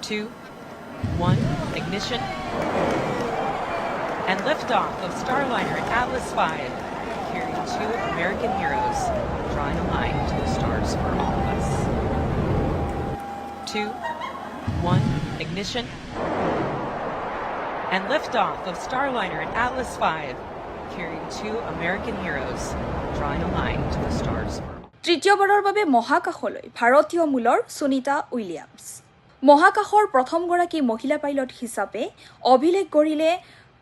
2, 1, ignition. And liftoff of Starliner Atlas V, carrying 2 American heroes, drawing a line to the stars for all of us. 2, 1, ignition. And liftoff of Starliner Atlas V, carrying 2 American heroes, drawing a line to the stars for all. তৃতীয়বাৰৰ বাবে মহাকাশলৈ ভাৰতীয় মূলৰ Sunita Williams মহাকাশৰ প্ৰথমগৰাকী মহিলা pilot হিচাপে অভিলেখ গঢ়িলে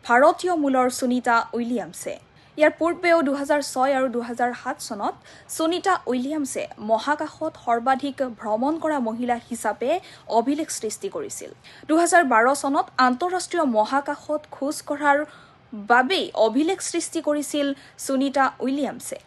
ভাৰতীয় মূলৰ সুনিতা উইলিয়ামছে ইয়াৰ পূৰ্বেও 2006 আৰু 2007 চনত সুনিতা উইলিয়ামছে মহাকাশত সৰ্বাধিক ভ্ৰমণ কৰা মহিলা হিচাপে অভিলেখ সৃষ্টি কৰিছিল 2012 চনত আন্তঃৰাষ্ট্ৰীয় মহাকাশত খোজ কঢ়াৰ বাবে অভিলেখ সৃষ্টি কৰিছিল সুনিতা উইলিয়ামছে